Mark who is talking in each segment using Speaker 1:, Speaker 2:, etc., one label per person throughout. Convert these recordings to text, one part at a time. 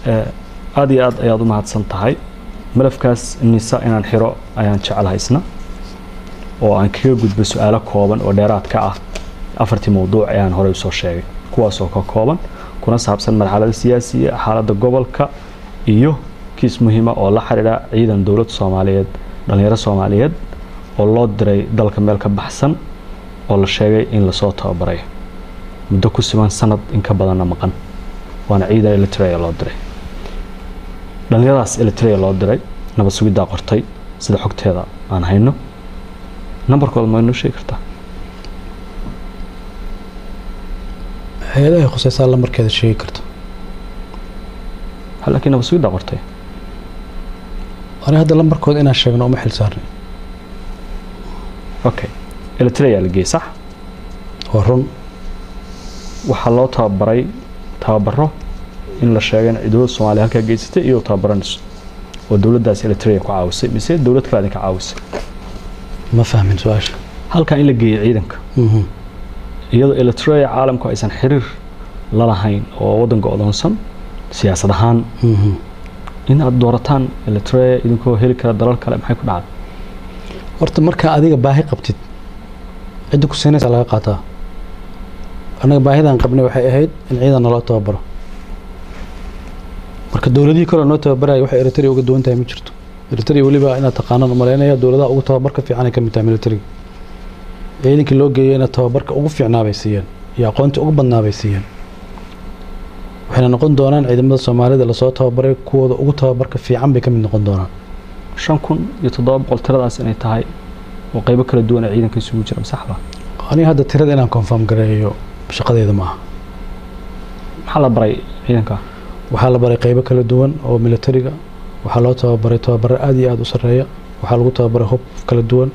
Speaker 1: aad iyo aad ayaad u mahadsan tahay malafkaas nisa inaan xiro ayaan jecelahay isna oo aan kaga gudbo su'aalo kooban oo dheeraad ka ah afartii mawduuc ayaan horey soo sheegay kuwaas oo ka kooban kuna saabsan marxaladda siyaasiga xaaladda gobolka iyo kiis muhiim ah oo la xiriira ciidan dawladda Soomaaliyeed dhalinyaro Soomaaliyeed oo loo diray dalka meel ka baxsan oo la sheegay in la soo tababaray muddo ku siman sanad in ka badan maqan waana ciidan Eritrea loo diray dhalinyaradaas Eritrea loo diray nabad sugidda qortay sida xogteeda aan hayno numberkooda ma inoo sheegi kartaa
Speaker 2: hay'adaha khusaysa lambarkeeda sheegi karto
Speaker 1: laakiin nabad sugidda qortay
Speaker 2: أنا هذا لمبر كود أنا شغله محل ساري.
Speaker 1: أوكي. إلتريا الجي صح؟
Speaker 2: ورن.
Speaker 1: وحلو تابره إن الشيء يدور الصومالي هكذا جيسته إيو تابرنس. والدولة داس إلتريا كعاوس. بس الدولة كذا كعاوس.
Speaker 2: ما فاهمين سؤال.
Speaker 1: هل كان إلا جي عيدنك؟ يلا إلتريا عالم كويس حرير لا لهين وودن قادنسن سياسة دهان. إن الدورتان Eritrea إذنكوا هيل كلا دلال كلا محي كل عاد.
Speaker 2: ورت مركا أديك باهي قبتت. عندك سنة على قطع. أنا باهي ذا قبني وحي هيد إن عيدنا لا تبرر. مركا الدولة دي كلها نوتة برا وحي Eritrea وقد وانت مشرتو. Eritrea ولي بقى إن تقانن ملانا يا الدولة أو تبرك في عنا كم تعمل Eritrea. عيدك اللي جاي إن تبرك أو في عنا بيسيان. يا قنت أقبلنا بيسيان. waxayna noqon doonaan ciidamada Soomaalida la soo tababaray kuwada ugu tababarka fiican bay ka mid noqon doonaan
Speaker 1: 5700 tiradaas inay tahay oo qaybo kala duwan ciidanka isugu jira saxba
Speaker 2: ani hadda tirada inaan confirm gareeyo shaqadeeda ma aha
Speaker 1: maxaa la baray ciidanka
Speaker 2: waxaa la baray qaybo kala duwan oo militariga waxaa loo tababaray tababar aad iyo aad u sareeya waxaa lagu tababaray hub kala duwan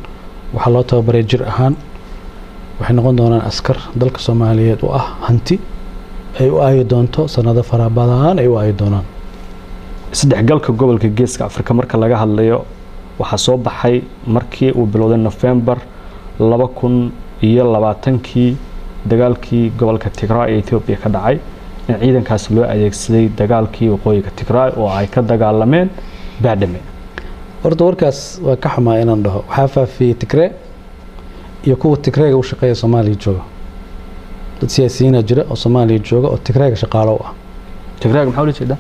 Speaker 2: waxaa loo tababaray jir ahaan waxay noqon doonaan askar dalka Soomaaliyeed oo ah hanti ay u ay doonto sanado farabadan ay u ay doonaan
Speaker 1: saddex galka gobolka Geeska Afrika marka laga hadlayo waxa soo baxay markii uu bilowday November 2020kii dagaalkii gobolka Tigray ee Ethiopia ka dhacay in ciidankaas loo adeegsaday dagaalkii waqooyiga Tigray oo ay ka dagaalameen baadhame
Speaker 2: horta warkaas waa ka xumaa inaan dhaho waxa faafiyay Tigray iyo kuwa Tigrayga u shaqeeya Soomaaliya jooga dad siyaasiyiin jira oo Soomaaliya jooga oo Tigrayga shaqaalo ah
Speaker 1: Tigrayga maxaa loo jeedaa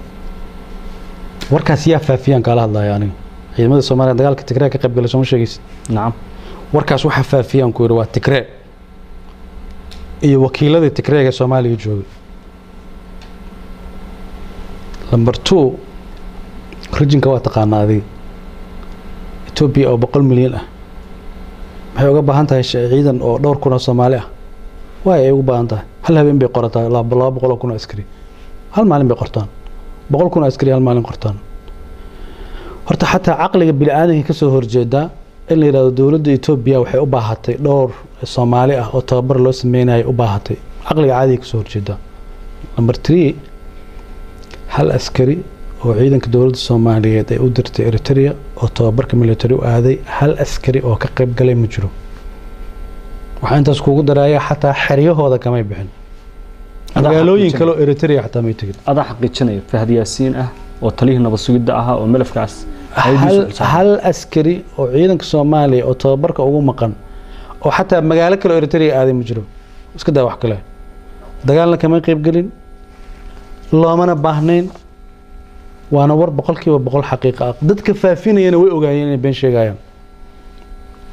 Speaker 2: warkaas yaa faafiyaan kala hadlayo aniga ciidamada Soomaaliya dagaalka Tigray ka qayb galay soo sheegaysid
Speaker 1: naam
Speaker 2: warkaas waxa faafiyaan ku yiri waa Tigray iyo wakiilada Tigrayga Soomaaliya jooga number 2 rijinka waa taqaanaadii Ethiopia oo 100 milyan ah maxay uga baahan tahay ciidan oo dhowr kun oo Soomaali ah way ugu baahan tahay hal habeen bay qorataa 200 kun askari hal maalin bay qortaan 100 kun askari hal maalin qortaan horta xataa aqliga bini'aadamka ka soo horjeeda in la yiraahdo dawladda Ethiopia waxay u baahatay dhowr Soomaali ah oo tababar loo sameeyay u baahatay aqliga caadiga ka soo horjeeda number 3 hal askari oo ciidanka dawladda Soomaaliyeed ay u dirtay Eritrea oo tababarka military u aaday hal askari oo ka qayb galay ma jiro waxaan intaas kuugu daraaya xataa xeriyahooda kamay bixin magaalooyin kale oo Eritrea xataa ma tagin
Speaker 1: ada xaqiijinay Fahad Yaasiin ah oo taliyay nabad sugidda ah oo malafkaas
Speaker 2: hal askari oo ciidanka Soomaaliya oo tababarka ugu maqan oo xataa magaalo kale oo Eritrea aaday ma jiro iska daa wax kale dagaalna kamay qayb galin loomana baahnayn waana war 100% xaqiiqo ah dadka faafinayna way ogaayeen inay been sheegayaan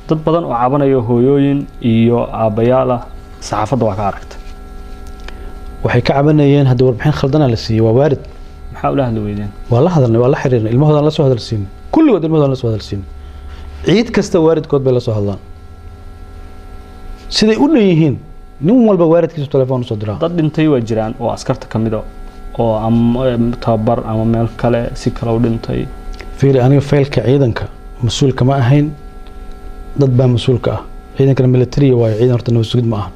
Speaker 1: dad badan oo caabanayo hooyooyin iyo aabayaal ah saxaafadda waa ka aragtay
Speaker 2: waxay ka cabanayeen hadda warbixin khaldan la siiyay waa waarid
Speaker 1: maxaa u la hadla weydeen
Speaker 2: waa la hadalnay waa la xiriirnay ilmahooda la soo hadalsiin kulligood ilmahooda la soo hadalsiin ciid kasta waaridkood bay la soo hadlaan siday u leeyihiin nin walba waaridkiisa telefoon u soo diraa
Speaker 1: dad dhintay waa jiraan oo askarta kamid ah oo ama tababar ama meel kale si kale u dhintay
Speaker 2: fiiri aniga faylka ciidanka mas'uul kama ahayn dad baa mas'uulka ah ciidanka military waa ciidan horta noo sugid ma aha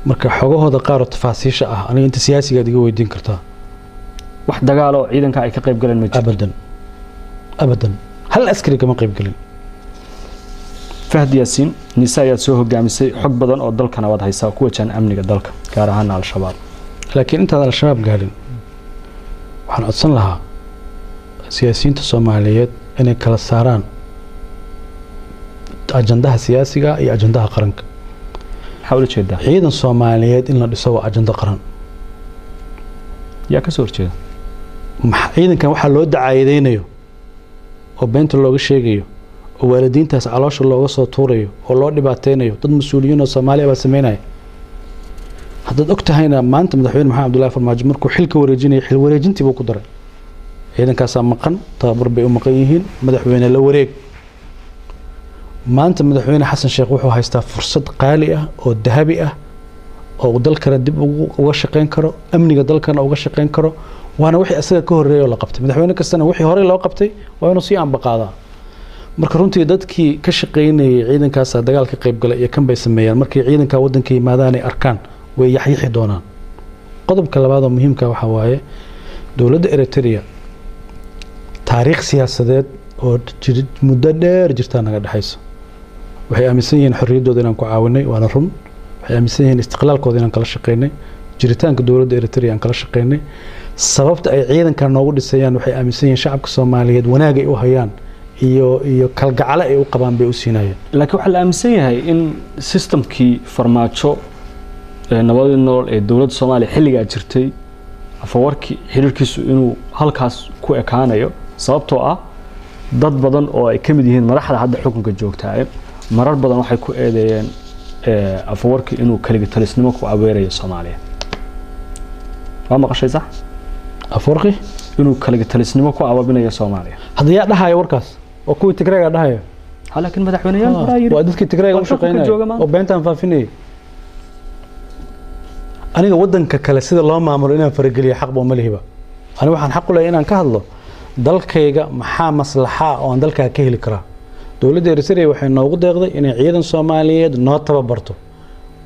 Speaker 2: marka xogahooda qaar oo tafaasiisha ah aniga inta siyaasiga adiga weydiin kartaa
Speaker 1: wax dagaal oo ciidanka ay ka qayb galeen ma jiro
Speaker 2: abadan hal askari kama qayb galin
Speaker 1: Fahad Yaasiin nisa ayaa soo hogaamisay xog badan oo dalkana wad haysa ku wajan amniga dalka gaar ahaan al-shabaab
Speaker 2: laakiin inta al-shabaab gaarin waxaan codsan lahaa siyaasiyiinta Soomaaliyeed inay kala saaraan ajandaha siyaasiga iyo ajandaha qaranka.
Speaker 1: حاول تشيدا
Speaker 2: ciidan Soomaaliyeed in la dhiso waa ajanda qaran.
Speaker 1: yaa ka soo horjeeda
Speaker 2: ciidankan waxaa loo dacaayadeynayo oo beenta looga sheegayo oo waalidiintaas caloosha looga soo tuurayo oo loo dhibaateynayo dad mas'uuliyiin oo Soomaaliya baa sameynaya. haddaad og tahayna maanta madaxweyne Maxamed Abdullaahi Farmaajo markuu xilka wareejinayay xil wareejintii buu ku daray ciidankaasaa maqan tababar bay u maqan yihiin madaxweyne la wareeg. maanta madaxweyne xasan sheekh wuxuu haystaa fursad qaali ah oo dahabi ah oo dalkana dib uga shaqeyn karo amniga dalkana uga shaqeyn karo waana wixii asaga ka horeeyay oo la qabtay madaxweyne kastana wixii hore loo qabtay waa inuu sii aanbaqaadaa. marka runtii dadkii ka shaqeynayay ciidankaas dagaalka qayb galay iyo kan bay sameeyaan markii ciidanka wadanka yimaadaan ay arkaan way yaxyixi doonaan. qodobka labaad oo muhiimka waxa waaye dowladda Eritrea taariikh siyaasadeed oo muddo dheer jirta naga dhaxayso. waxay aaminsan yihiin xorriyadooda inaan ku caawinay waana run. waxay aaminsan yihiin istiqlaalkooda inaan kala shaqeynay jiritaanka dowladda Eritrea aan kala shaqeynay. sababta ay ciidankan noogu dhisayaan waxay aaminsan yihiin shacabka Soomaaliyeed wanaag ay u hayaan iyo kalgacalo ay u qabaan bay u siinayaan.
Speaker 1: laakiin waxa la aaminsan yahay in systemkii farmaajo nabadii nool ee dowladda Soomaaliya xilliga jirtay afawarkii xiriirkiisu inuu halkaas ku ekaanayo sababtoo ah dad badan oo ay kamid yihiin madaxda hadda xukunka joogtaa marar badan waxay ku eedeeyeen afawarkii inuu kaliya talisnimo ku abeerayo Soomaaliya. waa maqashay sax
Speaker 2: afawarkii
Speaker 1: inuu kaliya talisnimo ku abaabinayo Soomaaliya
Speaker 2: hadda yaa dhahayo warkaas oo kuwii Tigreega dhahayo
Speaker 1: laakiin madaxweynayaal horaa yiri
Speaker 2: waa dadkii Tigreega u shaqeynayay oo beentan faafinayay. aniga wadanka kale sida loo maamulo inaan farageliyo xaq boo ma lihiba. aniga waxaan xaq u leeyahay inaan ka hadlo dalkayga maxaa maslaxa oo aan dalka ka heli karaa. dowladda Eritrea waxay noogu deeqday inay ciidan Soomaaliyeed noo tababarto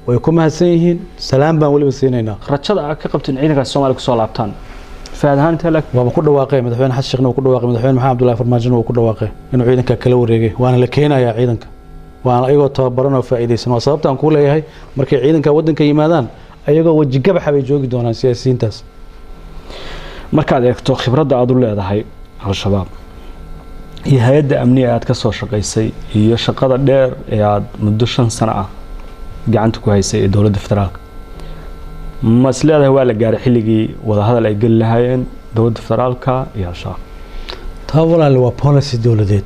Speaker 2: way ku mahadsan yihiin salaam baan waliba siinaynaa.
Speaker 1: rajada aad ka qabteen ciidanka Soomaaliya ku soo laabtaan faadahan inta lag
Speaker 2: waa ku dhawaaqay madaxweyne xasan sheekh ku dhawaaqay madaxweyne Maxamed Abdullaahi Farmaajo ku dhawaaqay inuu ciidanka kala wareegay waana la keenayaa ciidanka waana ayagoo tababaran oo faa'iideysan. waa sababta aan ku leeyahay markay ciidanka wadanka yimaadaan ayagoo waji gabax bay joogi doonaan siyaasiyiintaas.
Speaker 1: markaad eegto khibradda aad u leedahay al-shabaab iyo hay'adda amniga aad ka soo shaqaysay iyo shaqada dheer ee aad muddo 5 sano ah gacanta ku haysay ee dowladda federaalka ma isleedahay waa la gaaray xilligii wada hadal ay gal lahaayeen dowladda federaalka iyo al-shabaab.
Speaker 2: taa walaal waa policy dowladeed.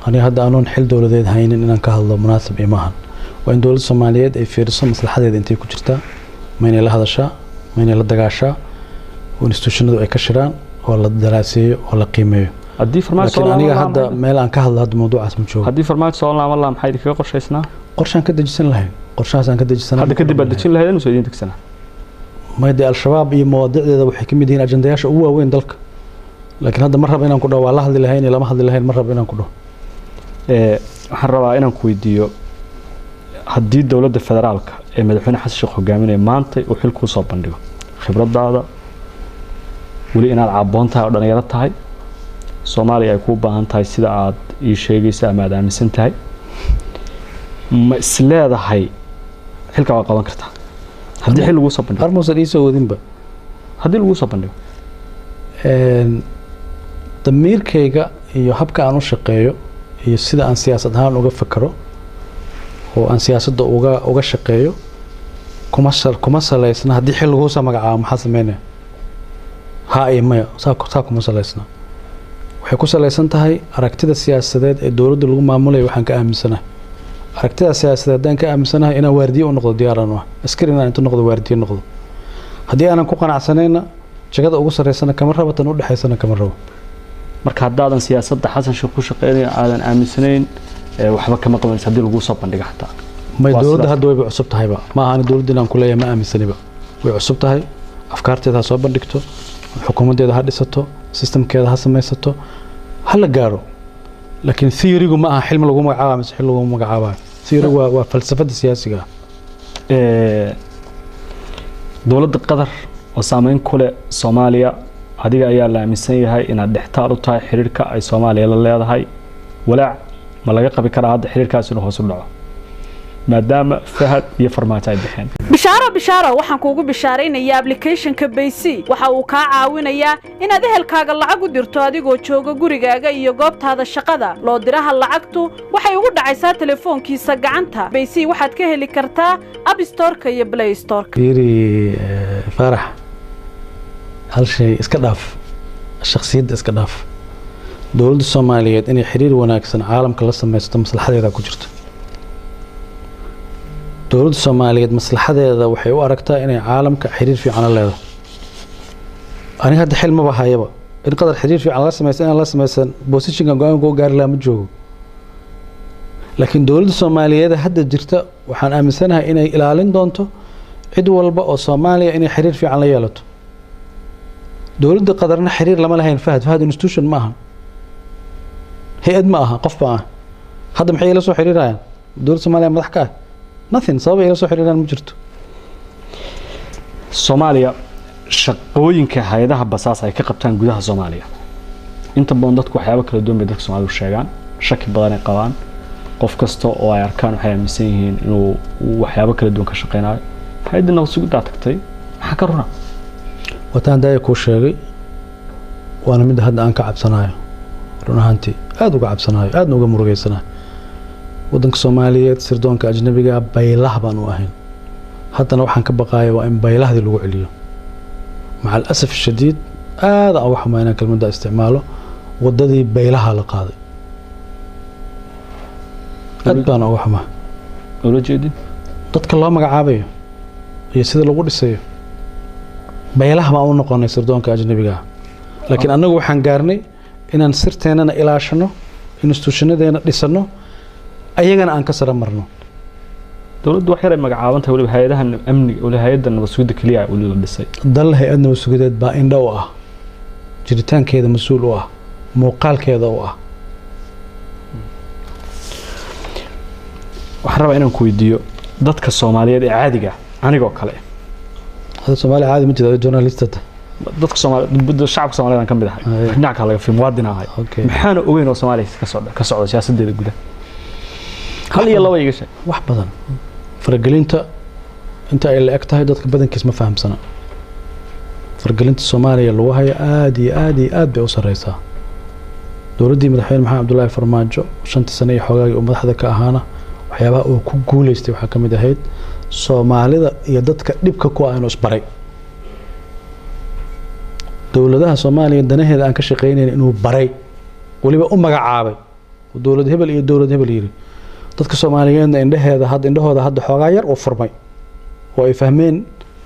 Speaker 2: aniga hadda aanon xil dowladeed haynin inaan ka hadlo munaasab imahan waa in dowladda Soomaaliyeed ay fiiriso maslaxadeeda intay ku jirtaa ma inay la hadashaa ma inay la dagaashaa oo institutionadu ay ka shiraan oo la daraaseeyo oo la qiimeeyo. haddii farmaajo aniga hadda meel aan ka hadlo hadda mawduucaas ma joogo.
Speaker 1: haddii farmaajo soo laaban la maxay kaga qorshaysnaa
Speaker 2: qorshaan ka dejisan lahayn qorshahaas aan ka dejisanaa
Speaker 1: hadda kadib aad dejin lahayd inuu soo degsana
Speaker 2: maayda al-shabaab iyo mawaadiicdeeda waxay ka mid yihiin ajandayaasha ugu waaweyn dalka. laakiin hadda ma rabo inaan ku dhaw waa la hadli lahayn lama hadli lahayn ma rabo inaan ku dhaw
Speaker 1: waxaan rabaa inaan ku weydiiyo haddii dowladda federaalka ee madaxweyne xasan sheekh hogaaminaya maanta uu xilku soo bandhigo khibradaada wali inaad caboon tahay oo dhalinyaro tahay Soomaaliya ay ku baahan tahay sida aad ii sheegaysa ama aad aaminsan tahay ma isleedahay xilka waa qaban kartaa haddii xil lagu soo bandhigo
Speaker 2: armuusan ii soo wadinba
Speaker 1: haddii lagu soo bandhigo
Speaker 2: damiirkayga iyo habka aan u shaqeeyo iyo sida aan siyaasad ahaan uga fakaro oo aan siyaasadda uga shaqeeyo kuma salaysna haddii xil lagu soo magacaabo maxaa sameynaya ha iyo maya saa kuma salaysna waxay ku salaysan tahay aragtida siyaasadeed ee dowladda lagu maamulayo waxaan ka aaminsanahay aragtida siyaasadeed haddaan ka aaminsanahay inaan waardiye u noqdo diyaaraan ah askari inaan inta noqdo waardiye noqdo haddii aanan ku qanacsanayna jagada ugu sareysana kama rabo tan u dhaxaysana kama rabo.
Speaker 1: marka haddaadan siyaasadda xasan sheekh ku shaqeynaya aadan aaminsanayn waxba kama qabanaysa haddii lagu soo bandhigo xataa
Speaker 2: may dowladda hadda way cusub tahayba ma ahan dowladda inaan ku leeyahay ma aaminsaniba way cusub tahay afkaarteeda ha soo bandhigto xukuumadeeda ha dhisato systemkeeda ha samaysato ha la gaaro laakiin theory-gu ma aha xilmi lagu magacaabo mise xil lagu magacaabo theory waa falsafada siyaasiga dowladda Qatar oo saameyn ku leh Soomaaliya adiga ayaa la aaminsan yahay inaad dhextaal u tahay xiriirka ay Soomaaliya la leedahay walaac ma laga qabi karaa hadda xiriirkaas inuu hoos u dhaco
Speaker 1: maadaama Fahad iyo Farmaajo ay bixeen
Speaker 3: bishaaro waxaan kuugu bishaareynayaa application-ka Baysi waxa uu ka caawinayaa inaad ehelkaaga lacag u dirto adigoo jooga gurigaaga iyo goobtaada shaqada loo diraha lacagtu waxay ugu dhacaysaa telefoonkiisa gacanta Baysi waxaad ka heli kartaa App Store-ka iyo Play Store-ka
Speaker 2: fiiri Farax hal shay iska dhaaf shakhsiyadda iska dhaaf dowladda Soomaaliyeed inay xiriir wanaagsan caalamka la samaysto maslaxadeeda ku jirto dowladda Soomaaliyeed maslaxadeeda waxay u aragtaa inay caalamka xiriir fiican la leedahay aniga hadda xil ma bahayaba in qadar xiriir fiican la samaysan in la samaysan position go'aan go gaar la ma joogo laakiin dowladda Soomaaliyeed hadda jirta waxaan aaminsanahay inay ilaalin doonto cid walba oo Soomaaliya inay xiriir fiican la yeelato dowladda qadarna xiriir lama lahayn Fahad institution ma aha hay'ad ma aha qof baa hadda maxay la soo xiriirayaan dowladda Soomaaliya madax ka nothing sabab ay la soo xiriiraan ma jirto
Speaker 1: Soomaaliya shaqooyinka hay'adaha basaas ay ka qabtaan gudaha Soomaaliya inta badan dadku waxyaabo kala duwan bay dadka Soomaalidu sheegaan shaki badan ay qabaan qof kasta oo ay arkaan waxay aaminsan yihiin inuu waxyaabo kala duwan ka shaqeynayo hay'adna uu sugu tagtay waxa ka runa
Speaker 2: wataan daay ku sheegay waana mid hadda aan ka cabsanayo runaantii aad uga cabsanayo aad uga murugeysanayo waddanka Soomaaliyeed sirdoonka ajnabiga baylah baan u ahayn haddana waxaan ka baqayaa waa in baylahdii lagu celiyo macal asaf shadiid aad aan wax ma inaan kelmadda isticmaalo wadadii baylaha la qaaday aad baan uga xumaa
Speaker 1: oo jeedin
Speaker 2: dadka loo magacaabayo iyo sida lagu dhisayo baylaha ma u noqonay sirdoonka ajnabiga laakiin anagu waxaan gaarnay inaan sirteenana ilaashano institutionadeena dhisano ayagana aan ka sara marno dowladdu wax yar ay magacaabantahay waliba hay'adaha amniga waliba hay'adda nabadgelyada kaliya oo la dhisay dal hay'ad nabadgelyada baa indho u ah jiritaankeeda mas'uul u ah muuqaalkeeda u ah waxaan rabaa inaan ku weydiiyo dadka Soomaaliyeed ee caadiga anigoo kale hada Soomaali caadi ma jiro journalistata dadka Soomaaliyeed shacabka Soomaaliyeed ka mid ah dhinaca laga fi muwaadin ahay maxaana ogeyn oo Soomaaliyeed ka socda siyaasadeeda gudaha hal iyo laba iga sheeg wax badan fargelinta inta ay la eg tahay dadka badankiis ma fahamsana fargelinta Soomaaliya lagu hayo aad bay u sareysaa dowladdii madaxweyne Maxamed Abdullaahi Farmaajo 5 sano iyo xogaagii oo madaxda ka ahaana waxyaabaha uu ku guuleystay waxa kamid ahayd Soomaalida iyo dadka dhibka ku ah inuu isbaray dowladaha Soomaaliya danaheeda aan ka shaqeynayna inuu baray waliba u magacaabay dowlad hebel iyo dowlad hebel yiri dadka Soomaaliyeed indhahooda hadda xoogaa yar oo furmay oo ay fahmeen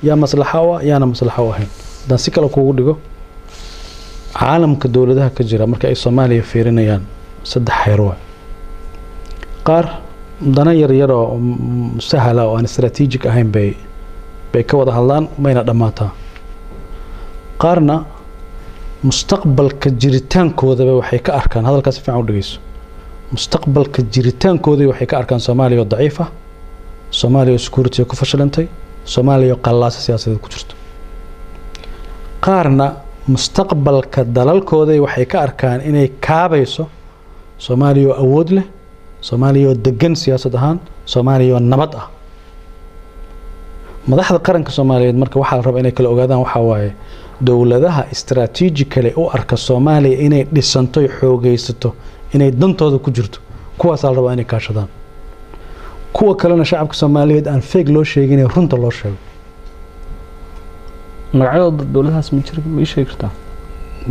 Speaker 2: yaa maslaxa u ah yaana maslaxa u ahayn dan si kale kuugu dhigo caalamka dowladaha ka jira marka ay Soomaaliya fiirinayaan saddex xeer waa qaar dana yar oo sahla oo aan strategic ahayn bay ka wada hadlaan mayna dhamaataa qaarna mustaqbalka jiritaankooda waxay ka arkaan hadalkaas fiican u dhageyso mustaqbalka jiritaankooda waxay ka arkaan Soomaaliya daciif ah Soomaaliya security ku fashilantay Soomaaliya qallaas siyaasadeed ku jirto qaarna mustaqbalka dalalkooda waxay ka arkaan inay kaabayso Soomaaliya awood leh Soomaaliya degan siyaasad ahaan Soomaaliya nabad ah madaxda qaranka Soomaaliyeed marka waxa la rabaa inay kala ogaadaan waxa waaye dowladaha strategically u arka Soomaaliya inay dhisanto xoogeysato inay dantooda ku jirto kuwaas la rabaa inay kaashadaan kuwa kalena shacabka Soomaaliyeed aan feeg loo sheegin runta loo sheego magacyada dowladahaas ma jiro ma sheegi kartaa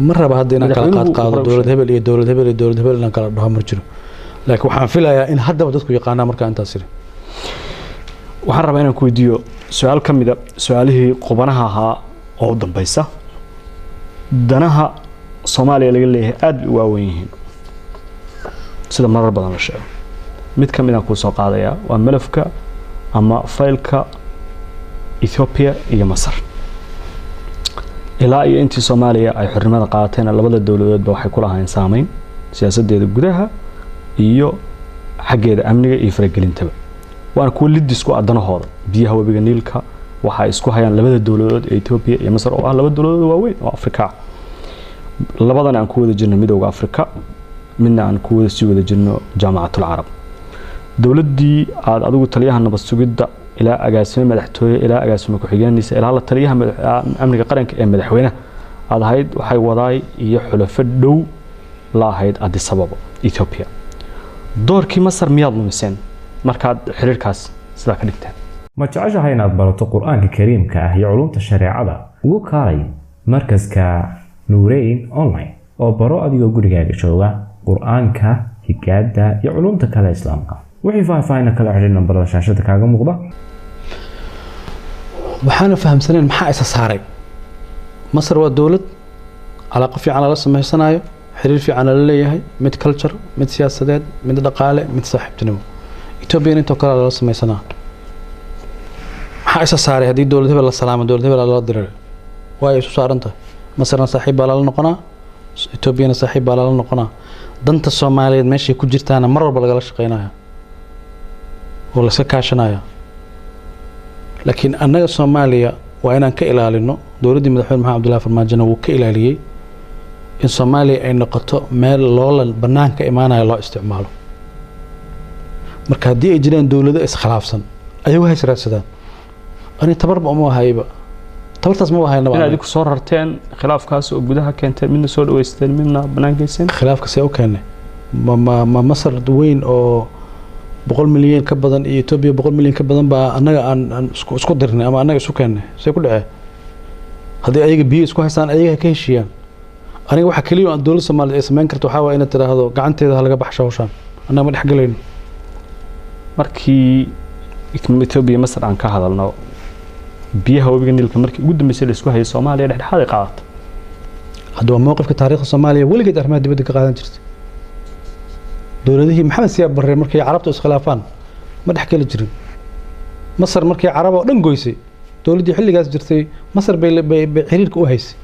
Speaker 2: ma raba hadda inaan kala qaado dowlad hebel iyo dowlad hebel inaan kala dhaho ma jiro laakiin waxaan filayaa in haddaba dadku yaqaanaa marka intaas yiri waxaan rabaa inaan ku weydiiyo su'aal kamid ah su'aalihii qubanaha ahaa oo dambaysa danaha Soomaaliya laga leeyahay aad u waaweyn yihiin sida marar badan la sheego mid kamid ah ku soo qaadaya waa malafka ama faylka Ethiopia iyo Masar ilaa iyo intii Soomaaliya ay xornimada qaateen labada dawladood waxay ku lahayn saameyn siyaasadeeda gudaha iyo xageeda amniga iyo faragelintaba waan ku lidisku adanahooda biyaha wabiga Niilka waxa isku hayaan labada dawladood ee Ethiopia iyo Masar oo ah laba dawladood waaweyn oo Afrika labadan aan ku wada jirno midowga Afrika midna aan ku wada sii wada jirno jaamacatul Arab
Speaker 1: dowladdii aad adigu taliyaha nabad sugidda ilaa agaasimo madaxtooye ilaa agaasimo ku-xigeenkiisa ilaa la taliyaha amniga qaranka ee madaxweynaha aad ahayd waxay wadaay iyo xulafo dhow la ahayd Addis Ababa Ethiopia doorkii Masar miyaad lumiseen markaad xiriirkaas sida ka dhigteen
Speaker 4: ma jeceshahay inaad barato quraanka kariimka ah iyo culumta shareecada ugu kaalay markaska Nuurayn online oo baro adigoo gurigaaga jooga quraanka higaada iyo culumta kale islaamka wixii faahfaahin kala xiriir nambarada shaashada kaaga muuqda
Speaker 2: waxaan fahamsaneen maxaa isa saaray Masar waa dawlad علاقة في على رأس مهسنايو حرير في على اللي هي مت كلتشر مت سياسات مت دقالة مت صاحب تنمو إثيوبيا أنت وكلا على رأس مهسنا حاسة صار هذه الدولة تبى السلام الدولة تبى الله الضرر واي شو صار أنت مصر صاحب على النقنة إثيوبيا صاحب على النقنة دنت الصومالية ماشي كجرتانا مرة بلغلاش قيناها ولا سكاشنايا لكن أنا الصومالية وأنا كإلالينه دولة مدحون محمد عبد الله فرماجنا وكإلالية إن صوماليا أي نقطة مال لولا البنان كإيمانها الله استعماله مركز دي إجرين دولة إسخلاف سن أيوة هاي سراسدان أنا تبرب أموها هايبا تبرت أسموها هاي نبعنا
Speaker 1: هذيك صور هرتين خلاف كاس وجودها كانت من سود ويستل منا بنان كيسين
Speaker 2: خلاف كسي كان ما مصر دوين أو بقول مليون كبدن إثيوبيا بقول مليون كبدن بقى أنا اسكو درني أما أنا اسكو كان سيقول إيه هذه أي بي اسكو حسان أي كيشيان أنا واحد كليو عن دولة الصومال اسمين كرت وحاول أن ترى هذا قعنت هذا لقى بحشة وشان أنا ما نحكي لين
Speaker 1: مركي إثيوبيا مصر عن كهذا لنا بيها وبيجني لك مركي قد مثل اسكو هي الصومالية ده حاجة قاعد
Speaker 2: هذا موقف كتاريخ الصومالية ولا قد أحمد بدك قاعد جرت دولته محمد سياب بري مركي عربته اسخلافان ما نحكي لجرين مصر مركي عربه ودن قويسي دولتي حلي قاس جرتي مصر بحريرك او هيسي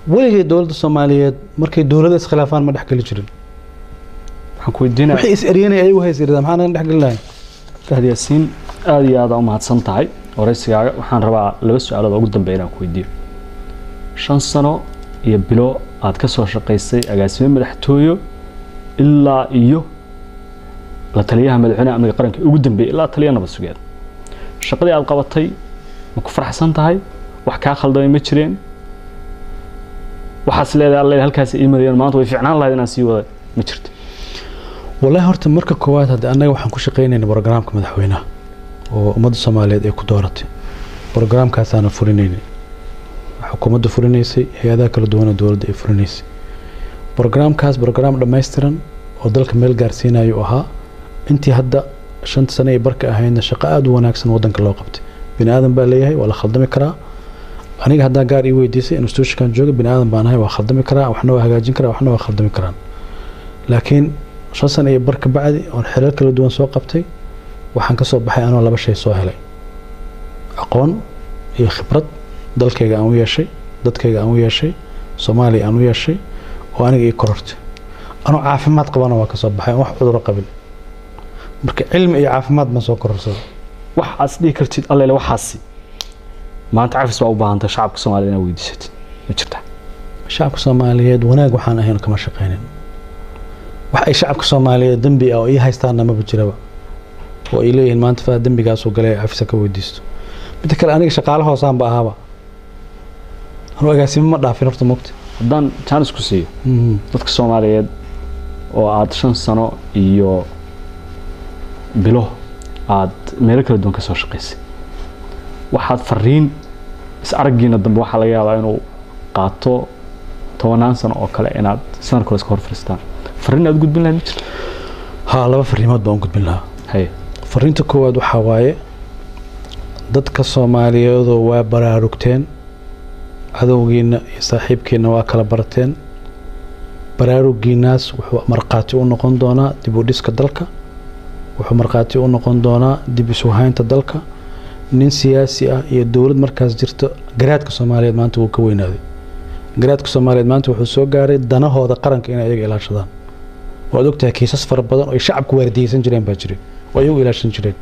Speaker 2: ولي دولة الصومالية مركي دولة اسخلافان ما نحكي لجرين
Speaker 1: حكو الدين
Speaker 2: وحي اسئريني ايوه هيسي رضا محانا نحكي لله
Speaker 1: فهد ياسين آدي آدا ومهد سنتهي ورئيسي وحان ربع لبسو على ذا قدام بينا كويديو 5 سنة يبلو آد كسو شقيسي اقاسمين مدحتويو إلا إيو لا تليها مدحونا أمني قرنك قدام بي إلا تليها نبسوغياد شقدي آد قبطي مكفر حسن تهي وحكا خلدوين مجرين وحاس ليدا الله هالكاس إيمريان مانتو ويفعنا الله يدنا سيوه مجرد
Speaker 2: والله هورتا مركا كواد هذا أنا وحن كشقينين برنامج مدحوينه ومد الصومالية أي كدورتي برنامج كاسانا فورينيني حكومة فورينيسي هي ذاك الدولة دولة فورينيسي برنامج كاس برنامج دمايسترن ودلك ميل جارسينا يوها أنتي هدا 5 سنة بركة هاينا شقاء وناكسن ودنك الله قبتي بني آدم باليه ولا خدمي كرا أنا هدا قاري ويديسي إنه ستوش كان جوج بني آدم بانهاي وخدمي كرا وحنا وهجاجين كرا وحنا وخدمي كرا لكن 5 سنة بركة بعد والحلال كل دوان سوق قبتي وحن كسب بحي أنا ولا بشيء سهل أقون هي خبرة دلك يجا أنويا شيء دتك يجا أنويا شيء صومالي أنويا شيء وأنا جي كررت أنا عافمات قبنا وكسب بحي واحد عذر قبل برك علم إيه عافمات ما سوق كرر
Speaker 1: وحاس دي كرتيد الله لو حاسي ما أنت عارف سواء بها أنت شعبك الصومالي أنا ويديست مجرته
Speaker 2: شعبك الصومالي وناق وحنا هنا كما شقينين waxay shacabka Soomaaliyeed dambi oo ay haystaan ma bujiraba oo ay leeyihiin maanta fa dambigaas oo galay afisa ka weydiisto mid kale aniga shaqaalaha hoosaan ba ahaba anoo agaasimo ma dhaafin horta moogta
Speaker 1: haddaan chance ku siiyo dadka Soomaaliyeed oo aad 5 sano iyo bilo aad meel kala duwan ka soo shaqeysay waxaad fariin is aragiina dambe waxa laga yaabaa inuu qaato 10 sano oo kale inaad sanad kale iska hor fariistaan فرينا تقول بالله متر
Speaker 2: ها لما فريمات بقول بالله
Speaker 1: هي
Speaker 2: فرينت كواد وحواي dadka Soomaaliyeed waa baraarugteen adowgiina saaxiibkeena waa kala barteen baraarugiinaas wuxuu marqaati u noqon doonaa dib u dhiska dalka wuxuu marqaati u noqon doonaa dib u soo haynta dalka nin siyaasi ah iyo dawlad markaas jirto garaadka Soomaaliyeed maanta uu ka weynaaday garaadka Soomaaliyeed maanta wuxuu soo gaaray danahooda qaranka inay iyaga ilaashadaan waad ogtahay kiisas fara badan oo shacabku waardiyaysan jireen baa jiray oo iyagu ilaashan jireen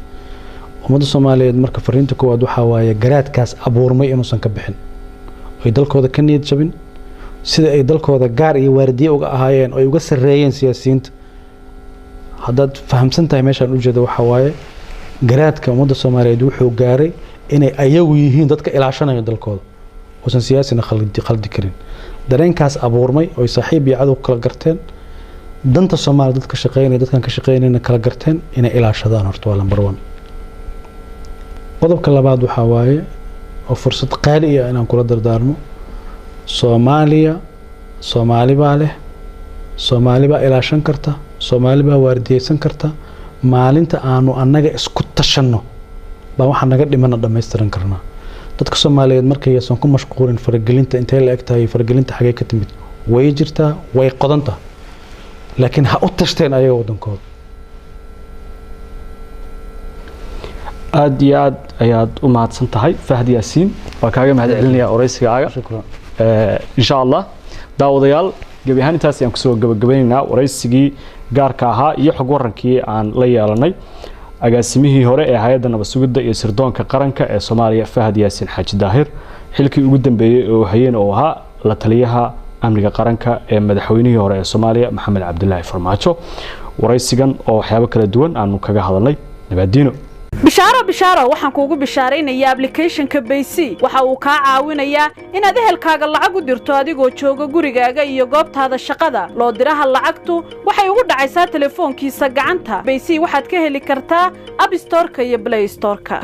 Speaker 2: ummadda Soomaaliyeed marka fariinta koowaad waxa waaye garaadkaas abuurmay inuusan ka bixin oo dalkooda ka niyad jabin sida ay dalkooda gaar iyo waardiye uga ahaayeen oo ay uga sareeyeen siyaasiyiinta haddaad fahamsantahay meeshaan u jeedo waxa waaye garaadka ummadda Soomaaliyeed wuxuu gaaray inay ayagu yihiin dadka ilaashanaya dalkooda oo siyaasina khaldi karin dareenkaas abuurmay oo saaxiib iyo cadow kala garteen danta Soomaaliya dadka shaqeynaya dadkan ka shaqeynayna kala garteen inay ilaashadaan horta waa number 1 qodobka labaad waxa waaye oo fursad qaali ah inaan kula dardaarmo Soomaaliya Soomaali baa leh Soomaali baa ilaashan karta Soomaali baa waardiyeysan karta maalinta aanu annaga isku tashanno baa waxa naga dhimana dhameystiran karnaa dadka Soomaaliyeed markay aysan ku mashquulin faragelinta intee la egtahay faragelinta xagee ka timid way jirtaa way qodanta laakiin ha u tashteen ayaga wadankooda
Speaker 1: aad iyo aad ayaad u mahadsan tahay Fahd Yaasiin waa kaaga mahad celinaya waraysigaaga insha Allah daawadayaal gabi ahaan intaas ayaan kusoo gabagabaynaynaa waraysigii gaarka ahaa iyo xog warankii aan la yeelanay agaasimihii hore ee hay'adda nabad sugidda iyo sirdoonka qaranka ee Soomaaliya Fahd Yaasiin Xaaji Daahir xilkii ugu dambeeyay oo hayeen oo ahaa la taliyaha amniga qaranka ee madaxweynihii hore ee Soomaaliya Maxamed Cabdullaahi Farmaajo waraysigan oo waxyaabo kala duwan aanu kaga hadalnay nabadiino
Speaker 3: bishaaro waxaan kuugu bishaaraynayaa application-ka Baysi waxa uu ka caawinayaa inaad ehelkaaga lacag u dirto adigoo jooga gurigaaga iyo goobtaada shaqada loo diraha lacagtu waxay ugu dhacaysaa telefoonkiisa gacanta Baysi waxaad ka heli kartaa App Store-ka iyo Play Store-ka